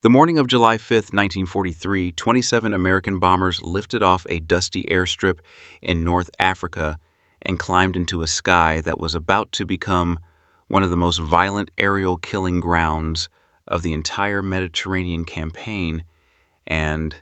The morning of July 5th, 1943, 27 American bombers lifted off a dusty airstrip in North Africa and climbed into a sky that was about to become one of the most violent aerial killing grounds of the entire Mediterranean campaign. And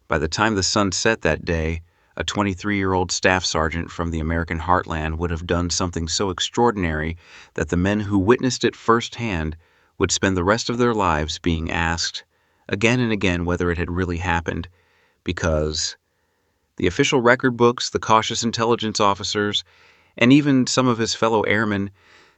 by the time the sun set that day, a 23-year-old staff sergeant from the American heartland would have done something so extraordinary that the men who witnessed it firsthand would spend the rest of their lives being asked again and again whether it had really happened, because the official record books, the cautious intelligence officers, and even some of his fellow airmen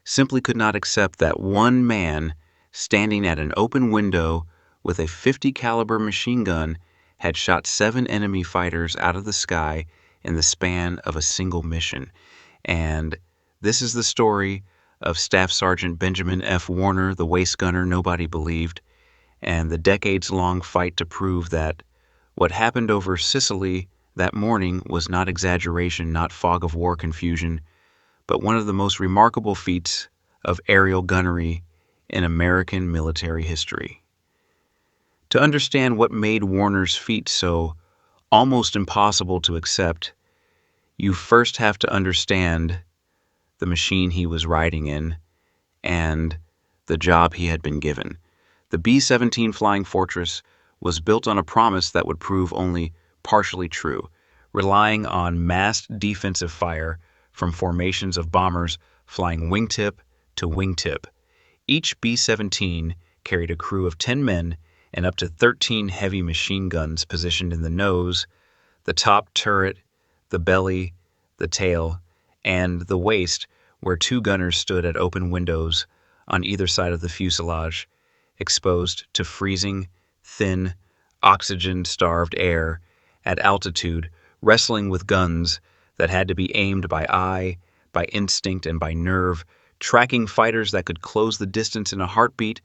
simply could not accept that one man standing at an open window with a 50 caliber machine gun had shot 7 enemy fighters out of the sky in the span of a single mission. And this is the story of Staff Sergeant Benjamin F. Warner, the waist gunner nobody believed, and the decades-long fight to prove that what happened over Sicily that morning was not exaggeration, not fog of war confusion, but one of the most remarkable feats of aerial gunnery in American military history. To understand what made Warner's feat so almost impossible to accept, you first have to understand the machine he was riding in and the job he had been given. The B-17 Flying Fortress was built on a promise that would prove only partially true, relying on massed defensive fire from formations of bombers flying wingtip to wingtip. Each B-17 carried a crew of 10 men and up to 13 heavy machine guns positioned in the nose, the top turret, the belly, the tail, and the waist, where 2 gunners stood at open windows on either side of the fuselage, exposed to freezing, thin, oxygen-starved air at altitude, wrestling with guns that had to be aimed by eye, by instinct, and by nerve, tracking fighters that could close the distance in a heartbeat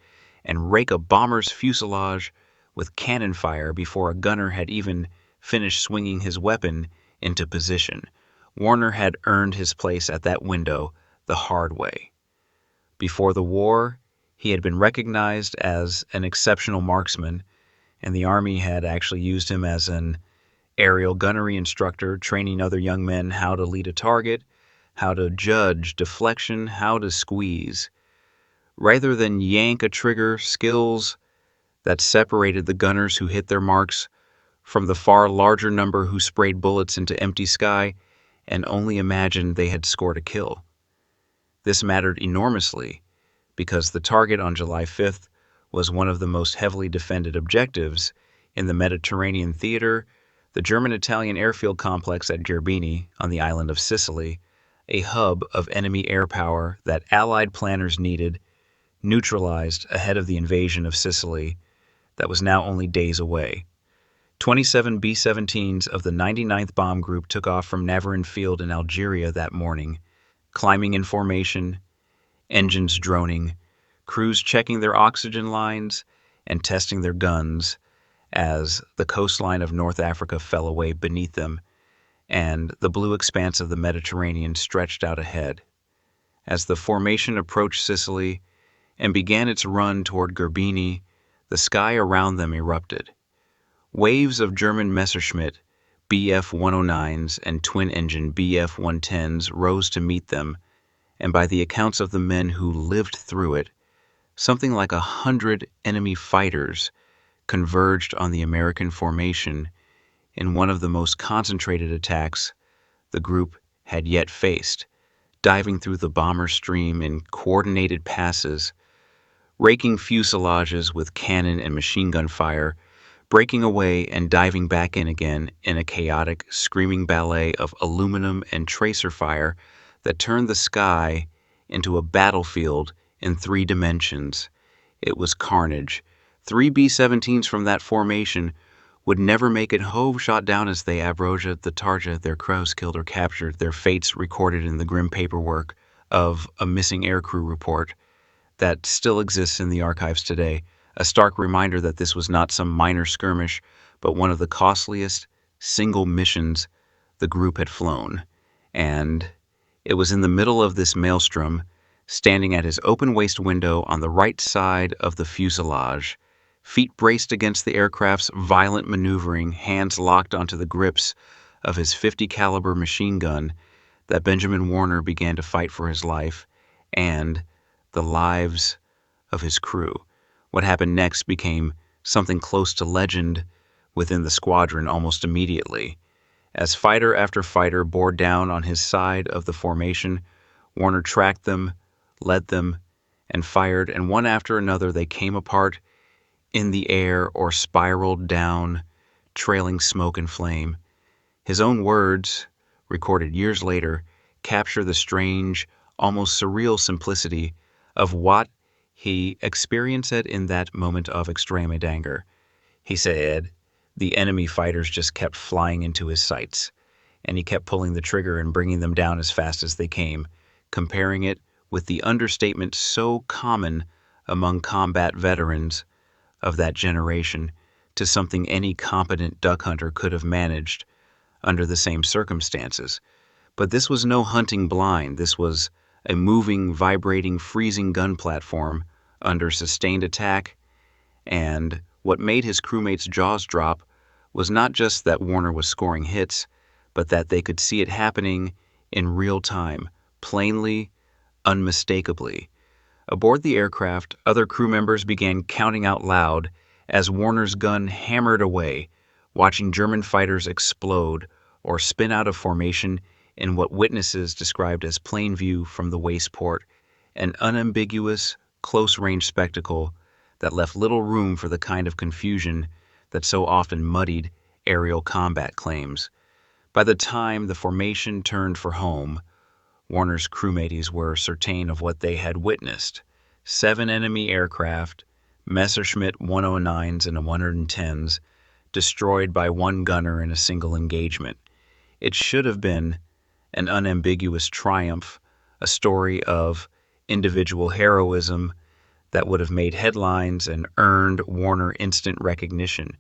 and rake a bomber's fuselage with cannon fire before a gunner had even finished swinging his weapon into position. Warner had earned his place at that window the hard way. Before the war, he had been recognized as an exceptional marksman, and the Army had actually used him as an aerial gunnery instructor, training other young men how to lead a target, how to judge deflection, how to squeeze. Rather than yank a trigger, skills that separated the gunners who hit their marks from the far larger number who sprayed bullets into empty sky and only imagined they had scored a kill. This mattered enormously because the target on July 5th was one of the most heavily defended objectives in the Mediterranean theater, the German-Italian airfield complex at Gerbini on the island of Sicily, a hub of enemy air power that Allied planners needed, neutralized ahead of the invasion of Sicily that was now only days away. 27 B-17s of the 99th Bomb Group took off from Navarin Field in Algeria that morning, climbing in formation, engines droning, crews checking their oxygen lines and testing their guns as the coastline of North Africa fell away beneath them and the blue expanse of the Mediterranean stretched out ahead. As the formation approached Sicily and began its run toward Gerbini, the sky around them erupted. Waves of German Messerschmitt Bf-109s and twin-engine Bf-110s rose to meet them, and by the accounts of the men who lived through it, something like 100 enemy fighters converged on the American formation in one of the most concentrated attacks the group had yet faced, diving through the bomber stream in coordinated passes, raking fuselages with cannon and machine gun fire, breaking away and diving back in again in a chaotic, screaming ballet of aluminum and tracer fire that turned the sky into a battlefield in 3 dimensions. It was carnage. 3 B-17s from that formation would never make it home, shot down as they abroged the target, their crows killed or captured, their fates recorded in the grim paperwork of a missing aircrew report that still exists in the archives today, a stark reminder that this was not some minor skirmish, but one of the costliest single missions the group had flown. And it was in the middle of this maelstrom, standing at his open waist window on the right side of the fuselage, Feet braced against the aircraft's violent maneuvering, hands locked onto the grips of his 50 caliber machine gun, that Benjamin Warner began to fight for his life and the lives of his crew. What happened next became something close to legend within the squadron almost immediately. As fighter after fighter bore down on his side of the formation, Warner tracked them, led them, and fired, and one after another they came apart in the air or spiraled down, trailing smoke and flame. His own words, recorded years later, capture the strange, almost surreal simplicity of what he experienced in that moment of extreme anger. He said the enemy fighters just kept flying into his sights, and he kept pulling the trigger and bringing them down as fast as they came, comparing it with the understatement so common among combat veterans of that generation to something any competent duck hunter could have managed under the same circumstances. But this was no hunting blind. This was a moving, vibrating, freezing gun platform under sustained attack, and what made his crewmates' jaws drop was not just that Warner was scoring hits, but that they could see it happening in real time, plainly, unmistakably. Aboard the aircraft, other crew members began counting out loud as Warner's gun hammered away, watching German fighters explode or spin out of formation in what witnesses described as plain view from the waistport, an unambiguous, close-range spectacle that left little room for the kind of confusion that so often muddied aerial combat claims. By the time the formation turned for home, Warner's crewmates were certain of what they had witnessed. 7 enemy aircraft, Messerschmitt 109s and 110s, destroyed by one gunner in a single engagement. It should have been an unambiguous triumph, a story of individual heroism that would have made headlines and earned Warner instant recognition.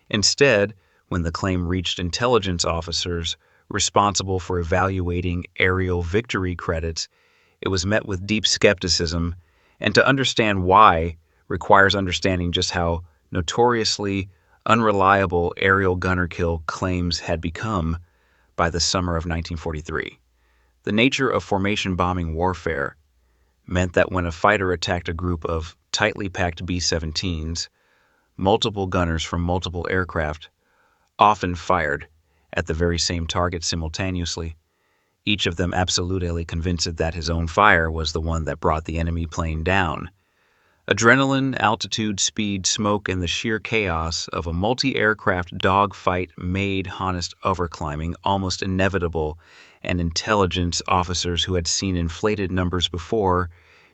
Instead, when the claim reached intelligence officers responsible for evaluating aerial victory credits, it was met with deep skepticism, and to understand why requires understanding just how notoriously unreliable aerial gunner kill claims had become by the summer of 1943. The nature of formation bombing warfare meant that when a fighter attacked a group of tightly packed B-17s, multiple gunners from multiple aircraft often fired at the very same target simultaneously, each of them absolutely convinced that his own fire was the one that brought the enemy plane down. Adrenaline, altitude, speed, smoke, and the sheer chaos of a multi-aircraft dogfight made honest overclimbing almost inevitable, and intelligence officers who had seen inflated numbers before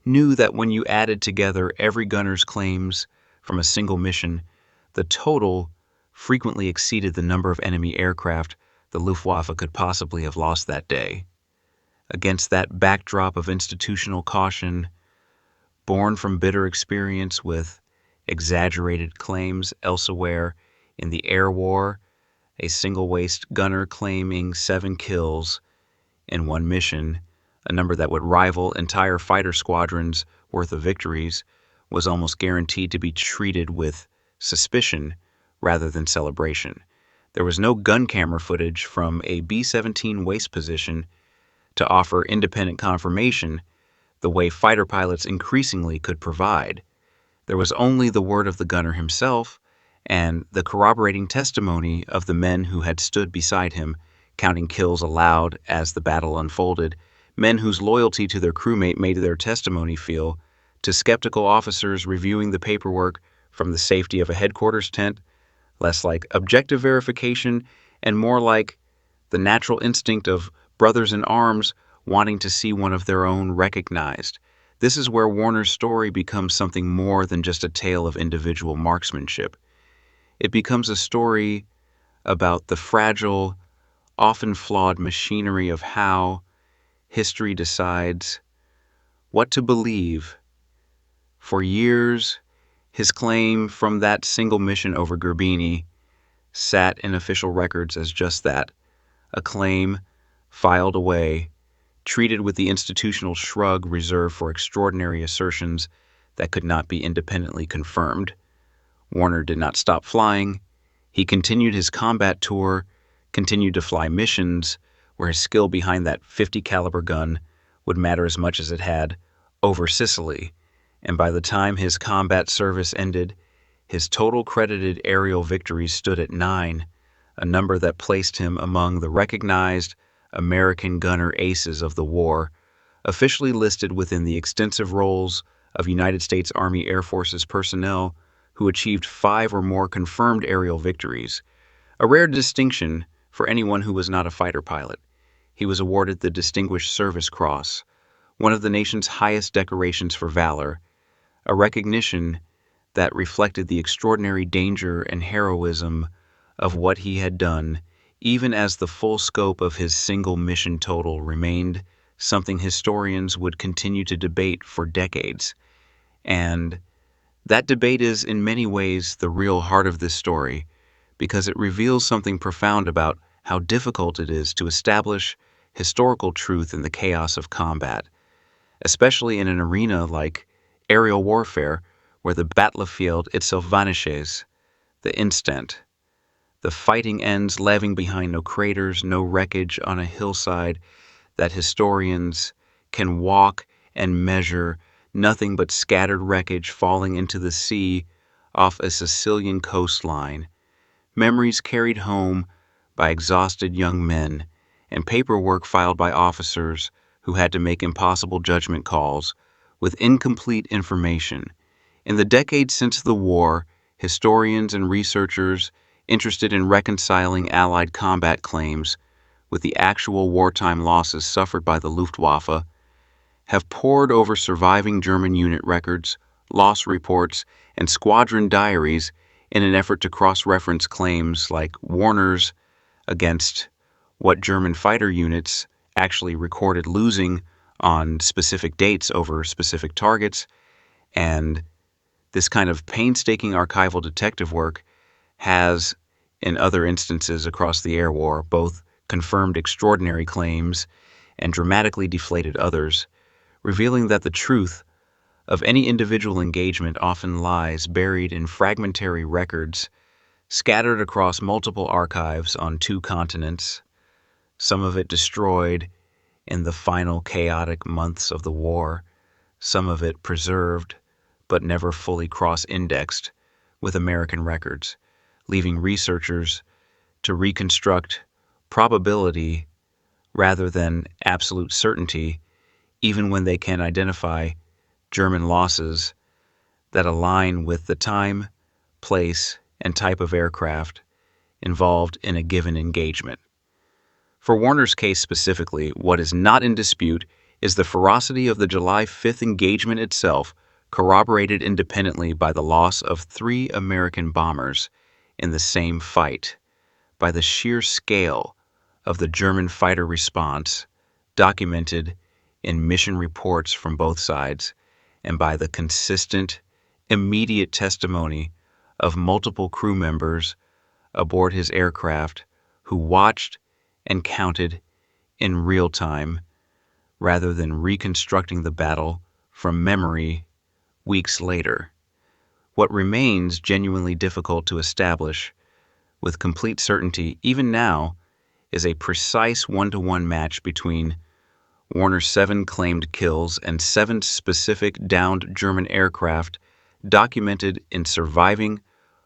knew that when you added together every gunner's claims from a single mission, the total frequently exceeded the number of enemy aircraft the Luftwaffe could possibly have lost that day. Against that backdrop of institutional caution, born from bitter experience with exaggerated claims elsewhere in the air war, a single-waist gunner claiming 7 kills in one mission, a number that would rival entire fighter squadrons worth of victories, was almost guaranteed to be treated with suspicion rather than celebration. There was no gun camera footage from a B-17 waist position to offer independent confirmation the way fighter pilots increasingly could provide. There was only the word of the gunner himself and the corroborating testimony of the men who had stood beside him, counting kills aloud as the battle unfolded, men whose loyalty to their crewmate made their testimony feel to skeptical officers reviewing the paperwork from the safety of a headquarters tent, less like objective verification and more like the natural instinct of brothers in arms wanting to see one of their own recognized. This is where Warner's story becomes something more than just a tale of individual marksmanship. It becomes a story about the fragile, often flawed machinery of how history decides what to believe. For years, his claim from that single mission over Gerbini sat in official records as just that, a claim filed away, treated with the institutional shrug reserved for extraordinary assertions that could not be independently confirmed. Warner did not stop flying. He continued his combat tour, continued to fly missions where his skill behind that 50 caliber gun would matter as much as it had over Sicily. And by the time his combat service ended, his total credited aerial victories stood at 9, a number that placed him among the recognized American gunner aces of the war, officially listed within the extensive rolls of United States Army Air Forces personnel who achieved 5 or more confirmed aerial victories, a rare distinction for anyone who was not a fighter pilot. He was awarded the Distinguished Service Cross, one of the nation's highest decorations for valor, a recognition that reflected the extraordinary danger and heroism of what he had done, even as the full scope of his single mission total remained something historians would continue to debate for decades. And that debate is, in many ways, the real heart of this story, because it reveals something profound about how difficult it is to establish historical truth in the chaos of combat, especially in an arena like aerial warfare, where the battlefield itself vanishes the instant. The fighting ends, leaving behind no craters, no wreckage on a hillside that historians can walk and measure, nothing but scattered wreckage falling into the sea off a Sicilian coastline, memories carried home by exhausted young men, and paperwork filed by officers who had to make impossible judgment calls with incomplete information. In the decades since the war, historians and researchers interested in reconciling Allied combat claims with the actual wartime losses suffered by the Luftwaffe have pored over surviving German unit records, loss reports, and squadron diaries in an effort to cross-reference claims like Warner's against what German fighter units actually recorded losing on specific dates over specific targets. And this kind of painstaking archival detective work has, in other instances across the air war, both confirmed extraordinary claims and dramatically deflated others, revealing that the truth of any individual engagement often lies buried in fragmentary records scattered across multiple archives on 2 continents, some of it destroyed in the final chaotic months of the war, some of it preserved but never fully cross-indexed with American records, leaving researchers to reconstruct probability rather than absolute certainty, even when they can identify German losses that align with the time, place, and type of aircraft involved in a given engagement. For Warner's case specifically, what is not in dispute is the ferocity of the July 5th engagement itself, corroborated independently by the loss of 3 American bombers in the same fight, by the sheer scale of the German fighter response, documented in mission reports from both sides, and by the consistent, immediate testimony of multiple crew members aboard his aircraft who watched and counted in real time rather than reconstructing the battle from memory weeks later. What remains genuinely difficult to establish with complete certainty, even now, is a precise 1-to-1 match between Warner's 7 claimed kills and 7 specific downed German aircraft documented in surviving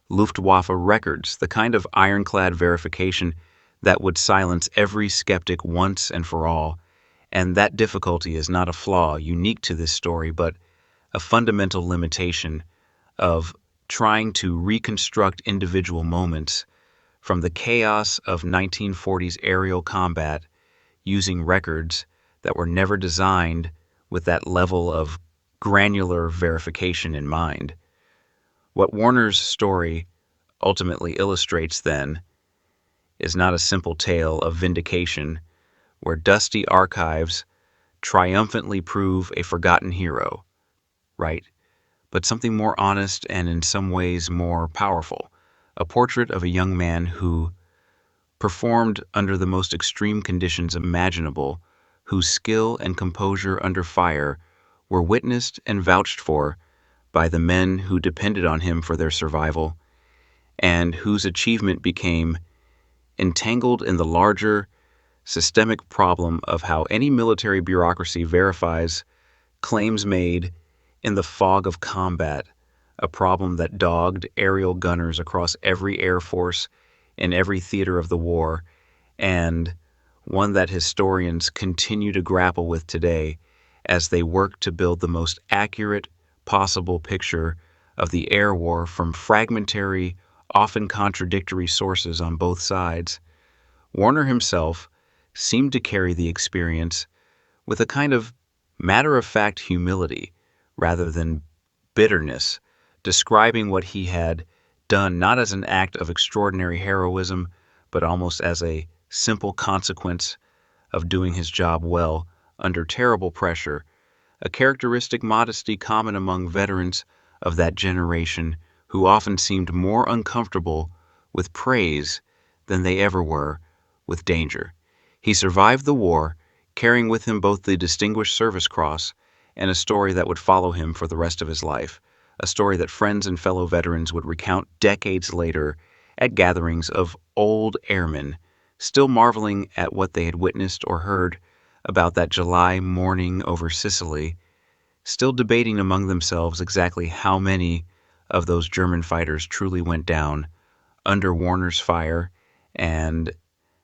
Luftwaffe records, the kind of ironclad verification that would silence every skeptic once and for all. And that difficulty is not a flaw unique to this story, but a fundamental limitation of trying to reconstruct individual moments from the chaos of 1940s aerial combat using records that were never designed with that level of granular verification in mind. What Warner's story ultimately illustrates, then, is not a simple tale of vindication where dusty archives triumphantly prove a forgotten hero, right? But something more honest and in some ways more powerful, a portrait of a young man who performed under the most extreme conditions imaginable, whose skill and composure under fire were witnessed and vouched for by the men who depended on him for their survival, and whose achievement became entangled in the larger systemic problem of how any military bureaucracy verifies claims made in the fog of combat, a problem that dogged aerial gunners across every air force in every theater of the war, and one that historians continue to grapple with today as they work to build the most accurate possible picture of the air war from fragmentary, often contradictory sources on both sides. Warner himself seemed to carry the experience with a kind of matter-of-fact humility rather than bitterness, describing what he had done not as an act of extraordinary heroism, but almost as a simple consequence of doing his job well under terrible pressure, a characteristic modesty common among veterans of that generation who often seemed more uncomfortable with praise than they ever were with danger. He survived the war, carrying with him both the Distinguished Service Cross and a story that would follow him for the rest of his life, a story that friends and fellow veterans would recount decades later at gatherings of old airmen, still marveling at what they had witnessed or heard about that July morning over Sicily, still debating among themselves exactly how many of those German fighters truly went down under Warner's fire and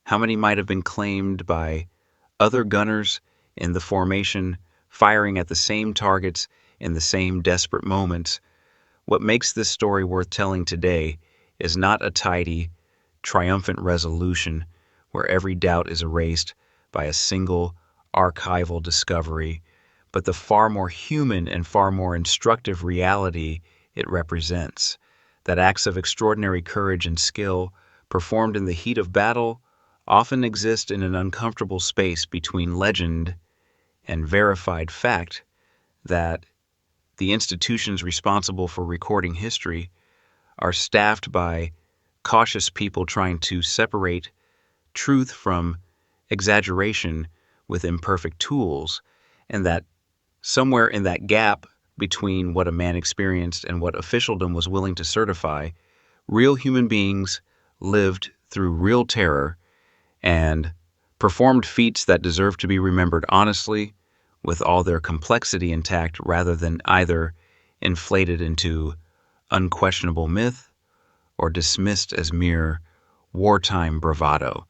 how many might have been claimed by other gunners in the formation, firing at the same targets in the same desperate moments. What makes this story worth telling today is not a tidy, triumphant resolution where every doubt is erased by a single archival discovery, but the far more human and far more instructive reality it represents, that acts of extraordinary courage and skill performed in the heat of battle often exist in an uncomfortable space between legend and verified fact, that the institutions responsible for recording history are staffed by cautious people trying to separate truth from exaggeration with imperfect tools, and that somewhere in that gap between what a man experienced and what officialdom was willing to certify, real human beings lived through real terror and performed feats that deserve to be remembered honestly, with all their complexity intact rather than either inflated into unquestionable myth or dismissed as mere wartime bravado.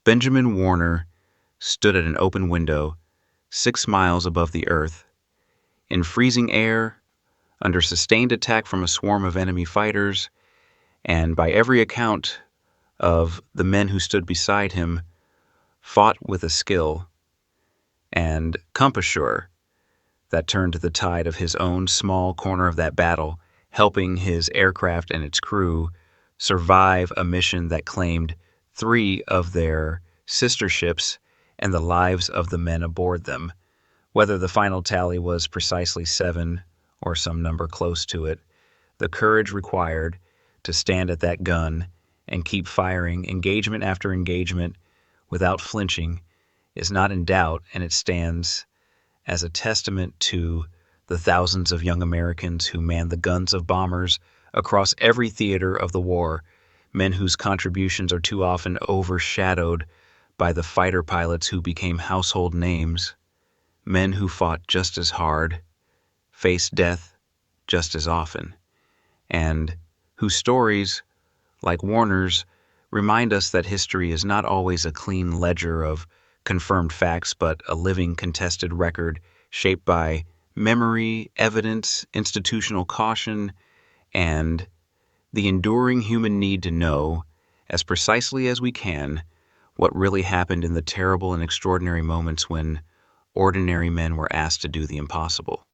Benjamin Warner stood at an open window 6 miles above the earth, in freezing air, under sustained attack from a swarm of enemy fighters, and by every account of the men who stood beside him, fought with a skill and compassure that turned the tide of his own small corner of that battle, helping his aircraft and its crew survive a mission that claimed 3 of their sister ships and the lives of the men aboard them. Whether the final tally was precisely 7 or some number close to it, the courage required to stand at that gun and keep firing engagement after engagement without flinching is not in doubt, and it stands as a testament to the thousands of young Americans who manned the guns of bombers across every theater of the war, men whose contributions are too often overshadowed by the fighter pilots who became household names, men who fought just as hard, faced death just as often, and whose stories, like Warner's, remind us that history is not always a clean ledger of confirmed facts, but a living contested record shaped by memory, evidence, institutional caution, and the enduring human need to know, as precisely as we can, what really happened in the terrible and extraordinary moments when ordinary men were asked to do the impossible.